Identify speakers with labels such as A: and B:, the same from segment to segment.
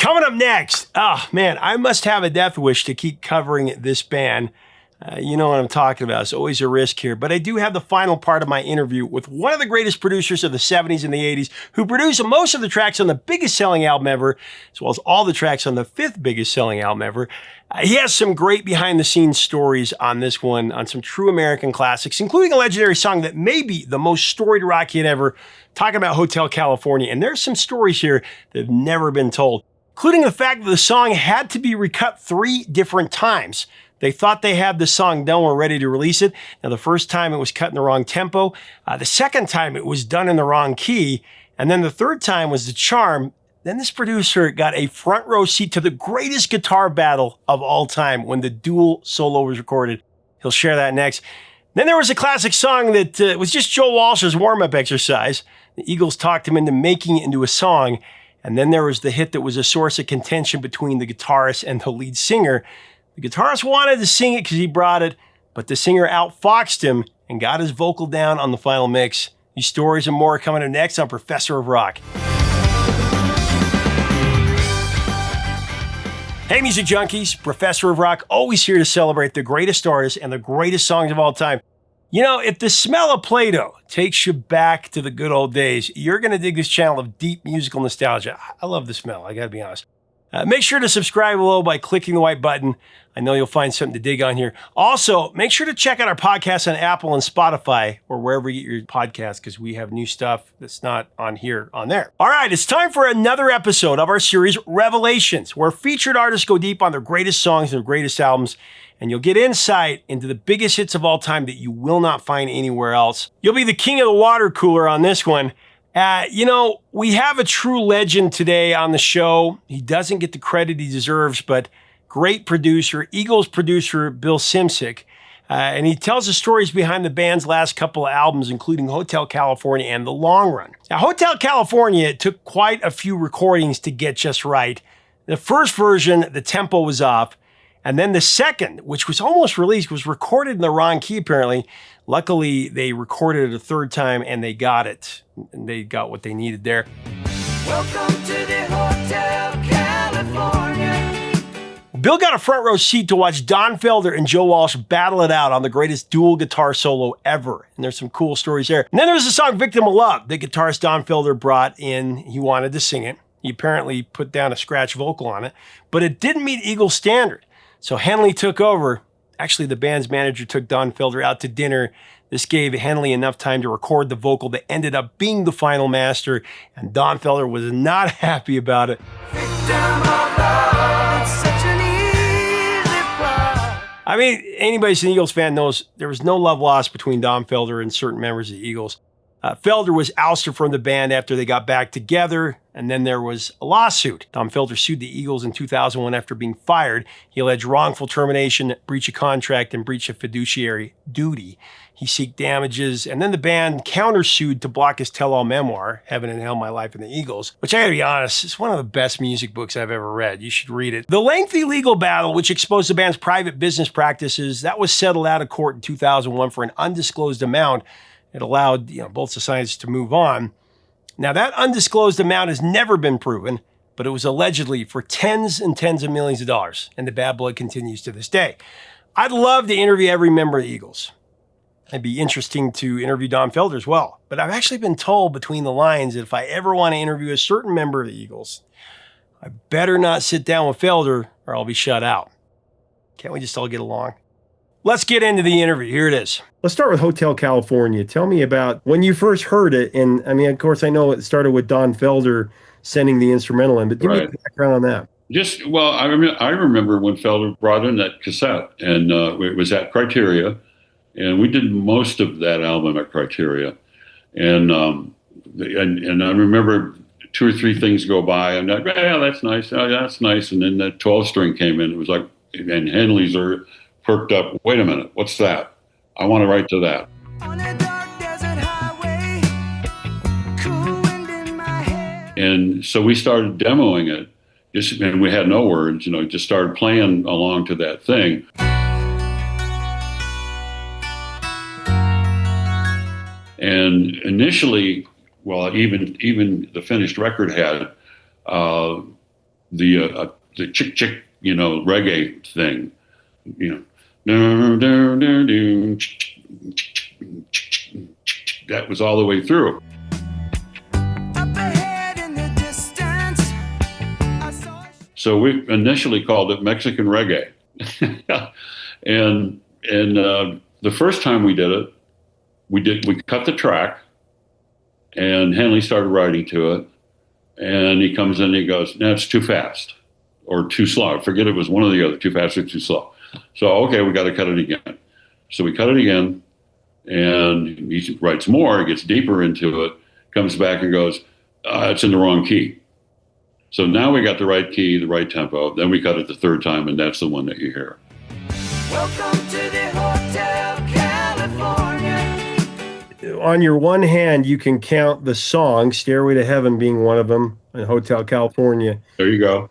A: Coming up next, oh man, I must have a death wish to keep covering this band. You know what I'm talking about. It's always a risk here. But I do have the final part of my interview with one of the greatest producers of the 70s and the 80s who produced most of the tracks on the biggest selling album ever, as well as all the tracks on the fifth biggest selling album ever. He has some great behind-the-scenes stories on this one, on some true American classics, including a legendary song that may be the most storied rock hit ever, talking about Hotel California. And there's some stories here that have never been told, including the fact that the song had to be recut 3 different times. They thought they had the song done, were ready to release it. Now, the first time it was cut in the wrong tempo. The second time it was done in the wrong key. And then the third time was the charm. Then this producer got a front row seat to the greatest guitar battle of all time when the dual solo was recorded. He'll share that next. Then there was a classic song that was just Joe Walsh's warm-up exercise. The Eagles talked him into making it into a song. And then there was the hit that was a source of contention between the guitarist and the lead singer. The guitarist wanted to sing it because he brought it, but the singer outfoxed him and got his vocal down on the final mix. These stories and more are coming up next on Professor of Rock. Hey, music junkies, Professor of Rock, always here to celebrate the greatest artists and the greatest songs of all time. You know, if the smell of Play-Doh takes you back to the good old days, you're going to dig this channel of deep musical nostalgia. I love the smell, I got to be honest. Make sure to subscribe below by clicking the white button. I know you'll find something to dig on here. Also, make sure to check out our podcast on Apple and Spotify or wherever you get your podcasts, because we have new stuff that's not on here, on there. All right, it's time for another episode of our series, Revelations, where featured artists go deep on their greatest songs and their greatest albums, and you'll get insight into the biggest hits of all time that you will not find anywhere else. You'll be the king of the water cooler on this one. You know, we have a true legend today on the show. He doesn't get the credit he deserves, but great producer, Eagles producer Bill Simsick. And he tells the stories behind the band's last couple of albums, including Hotel California and The Long Run. Now, Hotel California took quite a few recordings to get just right. The first version, the tempo was off. And then the second, which was almost released, was recorded in the wrong key, apparently. Luckily, they recorded it a third time, and they got it. And they got what they needed there. Welcome to the Hotel California. Bill got a front row seat to watch Don Felder and Joe Walsh battle it out on the greatest dual guitar solo ever. And there's some cool stories there. And then there was the song Victim of Love. The guitarist Don Felder brought in. He wanted to sing it. He apparently put down a scratch vocal on it. But it didn't meet Eagles standard. So Henley took over. Actually, the band's manager took Don Felder out to dinner. This gave Henley enough time to record the vocal that ended up being the final master, and Don Felder was not happy about it. I mean, anybody who's an Eagles fan knows there was no love lost between Don Felder and certain members of the Eagles. Felder was ousted from the band after they got back together, and then there was a lawsuit. Don Felder sued the Eagles in 2001 after being fired. He alleged wrongful termination, breach of contract, and breach of fiduciary duty. He sought damages, and then the band countersued to block his tell-all memoir, Heaven and Hell, My Life in the Eagles, which I gotta be honest, is one of the best music books I've ever read. You should read it. The lengthy legal battle, which exposed the band's private business practices, that was settled out of court in 2001 for an undisclosed amount. It allowed, both societies to move on. Now, that undisclosed amount has never been proven, but it was allegedly for tens and tens of millions of dollars, and the bad blood continues to this day. I'd love to interview every member of the Eagles. It'd be interesting to interview Don Felder as well. But I've actually been told between the lines that if I ever want to interview a certain member of the Eagles, I better not sit down with Felder or I'll be shut out. Can't we just all get along? Let's get into the interview. Here it is. Let's start with Hotel California. Tell me about when you first heard it. And I mean, of course, I know it started with Don Felder sending the instrumental in, but give me a background on that.
B: I remember when Felder brought in that cassette, and it was at Criteria, and we did most of that album at Criteria. And I remember 2 or 3 things go by, and I'm like, yeah, that's nice. Oh, yeah, that's nice. And then that 12-string came in. It was like, and Henley's are perked up. Wait a minute, what's that? I want to write to that. On a dark desert highway, cool wind in my hair. And so we started demoing it, and we had no words, just started playing along to that thing. And initially, well, even the finished record had the chick chick, reggae thing, you know, that was all the way through. So we initially called it Mexican reggae, and the first time we did it, we cut the track, and Henley started writing to it, and he comes in and he goes, "No, it's too fast or too slow. I forget, it was one or the other, too fast or too slow." So okay, we got to cut it again. So we cut it again, and he writes more, gets deeper into it, comes back and goes, "It's in the wrong key." So now we got the right key, the right tempo. Then we cut it the third time, and that's the one that you hear.
C: Welcome to the Hotel California.
A: On your one hand, you can count the song, Stairway to Heaven being one of them, in Hotel California.
B: There you go.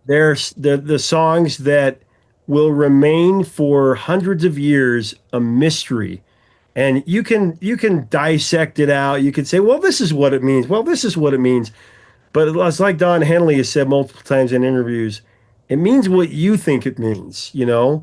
A: There's the songs that will remain for hundreds of years a mystery. And you can dissect it out. You can say, well, this is what it means. Well, this is what it means. But it's like Don Henley has said multiple times in interviews, it means what you think it means, I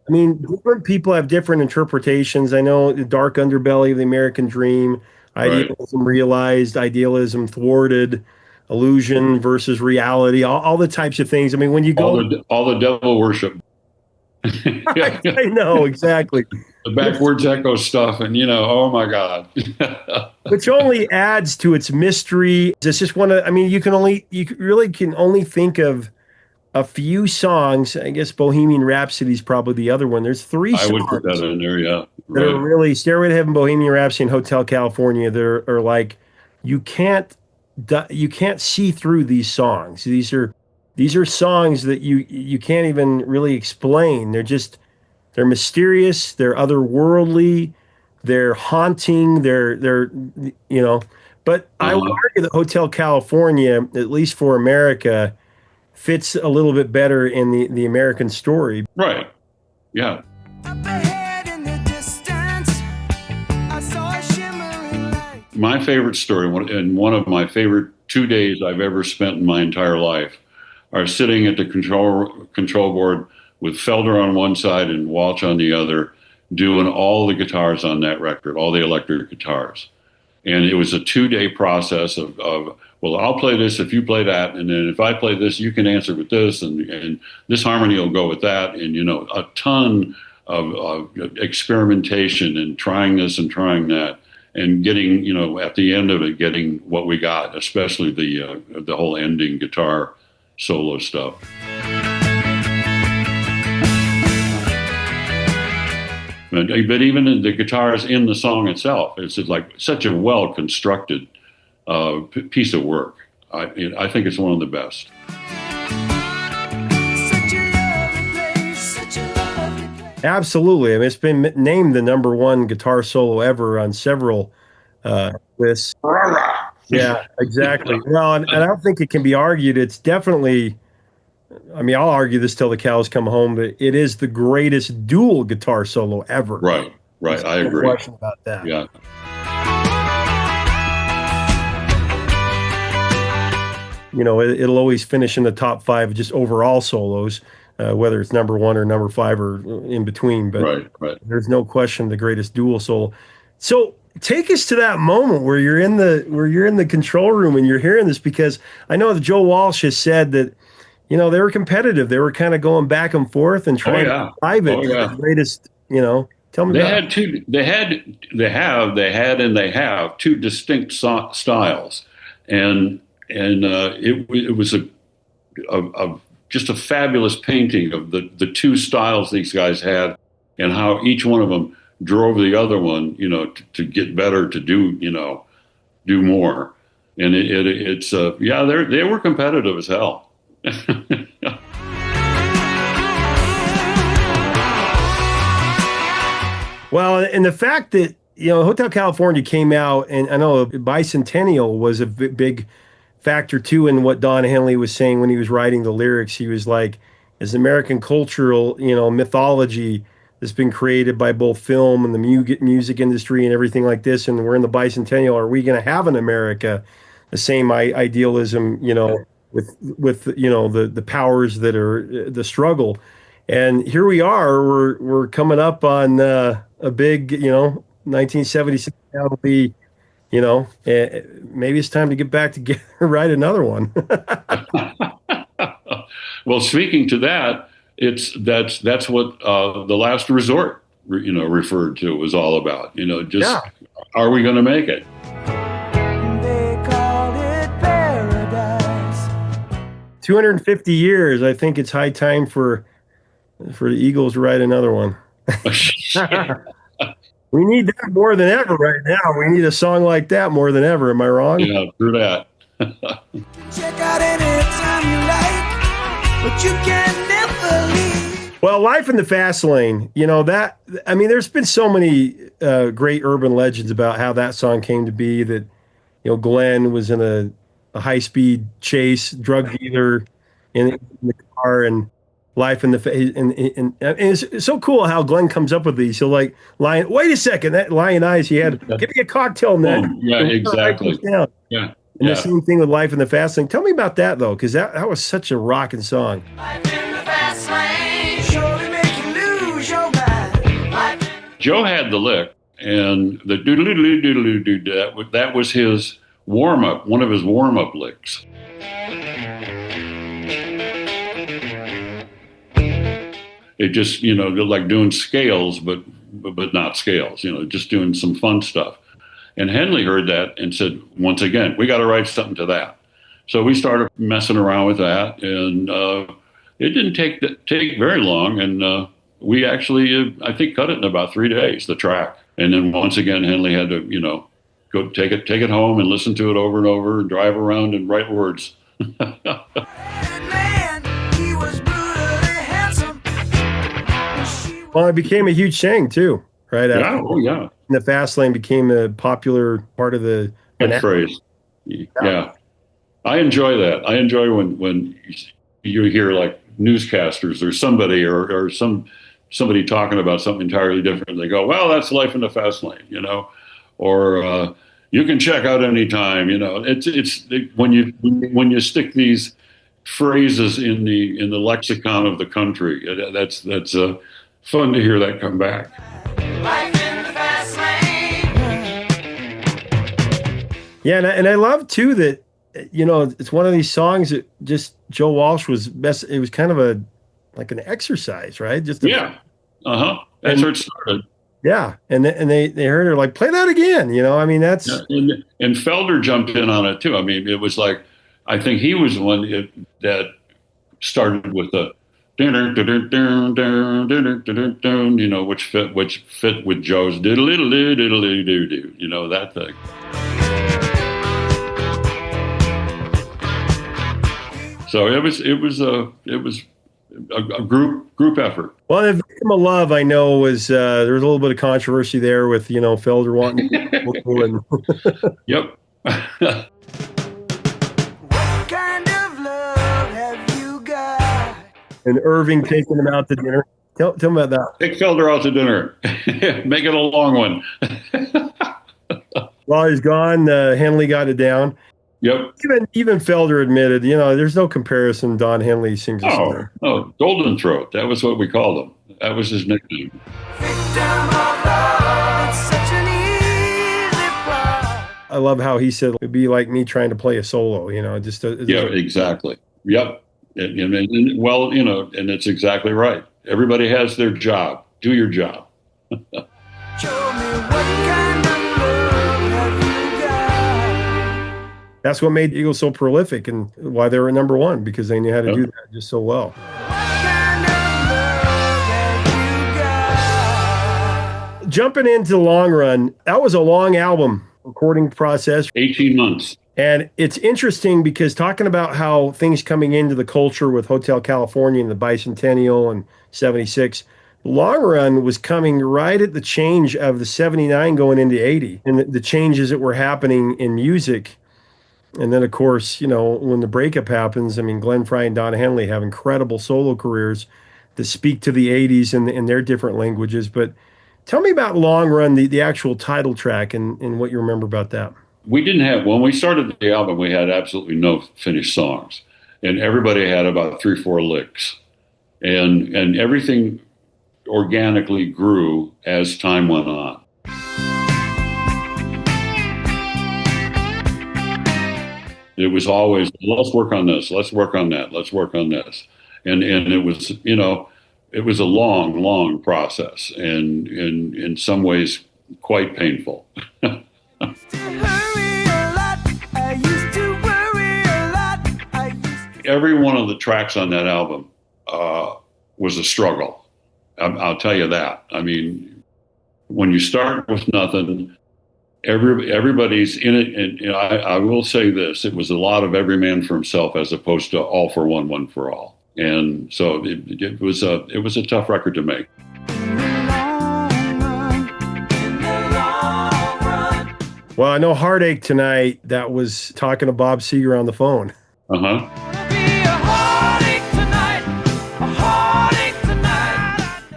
A: mean, different people have different interpretations. I know the dark underbelly of the American dream, idealism realized, idealism thwarted, illusion versus reality, all the types of things. I mean, when you go...
B: All the devil worship.
A: I know, exactly.
B: The backwards echo stuff, and oh my God.
A: Which only adds to its mystery. It's just you really can only think of a few songs. I guess Bohemian Rhapsody is probably the other one. There's three songs.
B: I would put that in there, yeah.
A: That are really Stairway to Heaven, Bohemian Rhapsody, and Hotel California. That are like, you can't see through these songs. These are songs that you can't even really explain. They're mysterious, they're otherworldly, they're haunting, they're but I would argue that Hotel California, at least for America, fits a little bit better in the American story.
B: Right. Yeah. My favorite story, and one of my favorite 2 days I've ever spent in my entire life, are sitting at the control board with Felder on one side and Walsh on the other, doing all the guitars on that record, all the electric guitars. And it was a 2-day process of, well, I'll play this if you play that, and then if I play this, you can answer with this, and this harmony will go with that, and a ton of experimentation and trying this and trying that, and getting, at the end of it, getting what we got, especially the whole ending guitar solo stuff. But even the guitars in the song itself, it's just like such a well-constructed piece of work. I think it's one of the best.
A: Absolutely. I mean, it's been named the #1 guitar solo ever on several lists. Yeah, exactly. Well, and I don't think it can be argued. It's definitely, I mean, I'll argue this till the cows come home, but it is the greatest dual guitar solo ever.
B: Right.
A: There's
B: I agree.
A: No question about that.
B: Yeah.
A: It'll always finish in the top 5 just overall solos, whether it's #1 or #5 or in between. But
B: right.
A: There's no question the greatest dual solo. So take us to that moment where you're in the control room and you're hearing this, because I know that Joe Walsh has said that they were competitive. They were kind of going back and forth and trying to drive it. The greatest. Tell me.
B: They have two distinct styles, and it was just a fabulous painting of the two styles these guys had, and how each one of them drove the other one, to get better, to do more. And they were competitive as hell.
A: Well, and the fact that Hotel California came out, and I know Bicentennial was a big factor too in what Don Henley was saying when he was writing the lyrics. He was like, as American cultural mythology that's been created by both film and the music industry and everything like this, and we're in the Bicentennial, are we going to have in America the same idealism with the powers that are the struggle. And here we are. We're coming up on a big 1976. That'll be maybe it's time to get back together, write another one.
B: Well, speaking to that, that's what the last resort, referred to was all about. Just
A: Yeah.
B: are we going to make it?
C: They call it paradise.
A: 250 years. I think it's high time for the Eagles to write another one. We need that more than ever right now. We need a song like that more than ever. Am I wrong?
B: Yeah, true that.
C: Check out anytime you like, but you can never leave.
A: Well, Life in the Fast Lane, there's been so many great urban legends about how that song came to be that, Glenn was in a high-speed chase, drug dealer in the car, and Life in the and it's so cool how Glenn comes up with these. He'll like, lion, wait a second, that lion eyes he had, give me a cocktail neck.
B: Yeah, exactly.
A: Yeah.
B: Yeah.
A: And the same thing with Life in the Fast Lane. Tell me about that, though, because that was such a rocking song.
C: Life in the fast lane, surely make you lose your mind.
B: Joe had the lick, and the doodle doodle doodle that was his warm up, one of his warm up licks. It just like doing scales, but not scales. Just doing some fun stuff. And Henley heard that and said, once again, we got to write something to that. So we started messing around with that, and it didn't take very long, and we actually, I think, cut it in about 3 days, the track. And then once again, Henley had to, go take it home and listen to it over and over, and drive around and write words.
A: Well, it became a huge thing too, right?
B: Yeah, oh yeah.
A: The Fast Lane became a popular part of the
B: phrase. Yeah. I enjoy that. I enjoy when you hear like newscasters or somebody or somebody talking about something entirely different. They go, well, that's Life in the Fast Lane, or you can check out anytime, when you stick these phrases in the lexicon of the country, that's fun to hear that come back.
C: Life in the fast lane.
A: Yeah, and I love too that it's one of these songs that just Joe Walsh was best. It was kind of like an exercise, right? Just
B: That's where it started.
A: Yeah, and they heard her like play that again. That's
B: and Felder jumped in on it too. I mean, it was like I think he was the one that started with the which fit with Joe's diddle diddle diddle doo doo, that thing. So it was a group effort.
A: Well, the Victim of Love, I know, was there was a little bit of controversy there with Felder wanting to
B: Yep.
C: What kind of love have you got?
A: and Irving taking him out to dinner. Tell me about that.
B: Take Felder out to dinner. Make it a long one.
A: While he's gone, Henley got it down.
B: Yep.
A: Even Felder admitted, there's no comparison. Don Henley sings a song.
B: Oh, Golden Throat. That was what we called him. That was his nickname.
C: Victim of love, it's such an easy part.
A: I love how he said it'd be like me trying to play a solo.
B: Yeah, exactly. Yep. And it's exactly right. Everybody has their job. Do your job.
C: Show me what kind of love have you got?
A: That's what made Eagles so prolific and why they were number one, because they knew how to do that just so well.
C: What kind of love have you got?
A: Jumping into the Long Run, that was a long album recording process.
B: 18 months.
A: And it's interesting because talking about how things coming into the culture with Hotel California and the Bicentennial and 76, Long Run was coming right at the change of the 79 going into 80 and the changes that were happening in music. And then, of course, when the breakup happens, Glenn Frey and Don Henley have incredible solo careers that speak to the 80s in their different languages. But tell me about Long Run, the actual title track and what you remember about that.
B: We didn't have, when we started the album, we had absolutely no finished songs. and everybody had about 3-4 licks, and everything organically grew as time went on. It was always, let's work on this, let's work on that, let's work on this. And it was, it was a long process, and in some ways quite painful. Every one of the tracks on that album was a struggle. I'll tell you that. I mean, when you start with nothing, everybody's in it, and I will say this: it was a lot of every man for himself, as opposed to all for one, one for all. And so it was a tough record to make.
A: Well, I know Heartache tonight. That was talking to Bob Seger on the phone.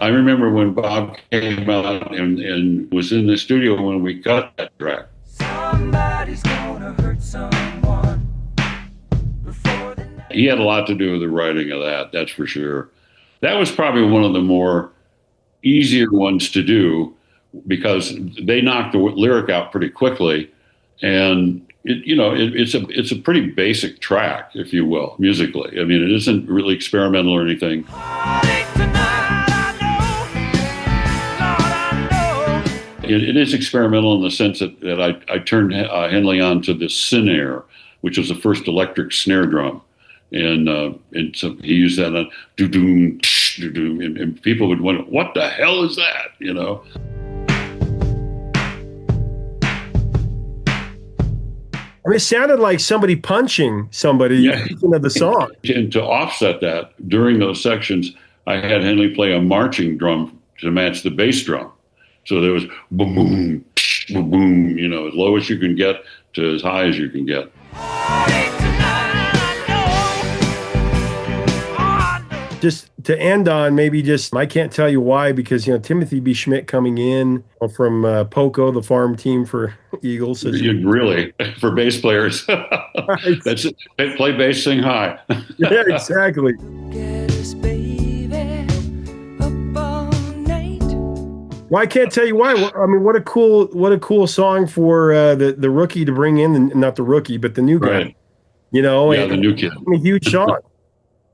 B: I remember when Bob came out and was in the studio when we cut that track. Somebody's gonna hurt someone before the night. He had a lot to do with the writing of that, that's for sure. That was probably one of the more easier ones to do, because they knocked the lyric out pretty quickly, and it's a pretty basic track, if you will, musically. I mean, it isn't really experimental or anything. It is experimental in the sense that I turned Henley on to this snare, which was the first electric snare drum, and so he used that on do-doom, do-doom, and people would wonder, what the hell is that,
A: I mean, it sounded like somebody punching somebody of the song.
B: And to offset that, during those sections, I had Henley play a marching drum to match the bass drum. So there was boom, boom, boom, boom, as low as you can get to as high as you can get.
A: Just to end on, maybe just, I can't tell you why, because, Timothy B. Schmidt coming in from Poco, the farm team for Eagles.
B: Really, for bass players.
A: Right.
B: That's it. Play bass, sing high.
A: Yeah, exactly. Well, I can't tell you why. I mean, what a cool song for the rookie to bring in, not the rookie, but the new guy.
B: Right.
A: The
B: new kid.
A: A huge song.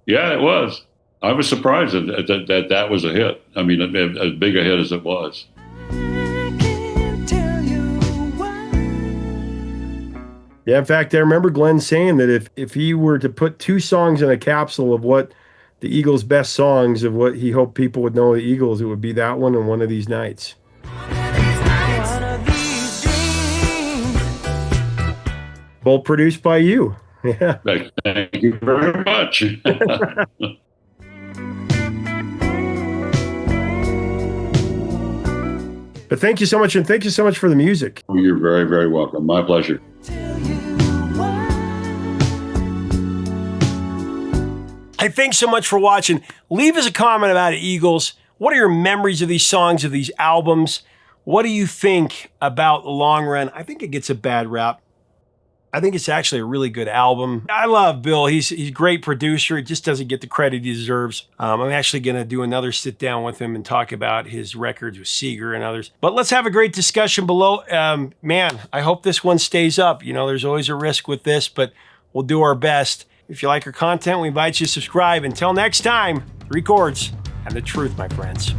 B: Yeah, it was. I was surprised that was a hit. I mean, as big a hit as it was.
A: Yeah, in fact, I remember Glenn saying that if he were to put 2 songs in a capsule of what the Eagles' best songs of what he hoped people would know of the Eagles, it would be that one and One of These Nights. Both produced by you. Yeah.
B: Thank you very much.
A: But thank you so much, and thank you so much for the music.
B: You're very, very welcome. My pleasure.
A: Hey, thanks so much for watching. Leave us a comment about Eagles. What are your memories of these songs, of these albums? What do you think about The Long Run? I think it gets a bad rap. I think it's actually a really good album. I love Bill. He's a great producer. He just doesn't get the credit he deserves. I'm actually going to do another sit down with him and talk about his records with Seger and others. But let's have a great discussion below. Man, I hope this one stays up. There's always a risk with this, but we'll do our best. If you like our content, we invite you to subscribe. Until next time, 3 chords and the truth, my friends.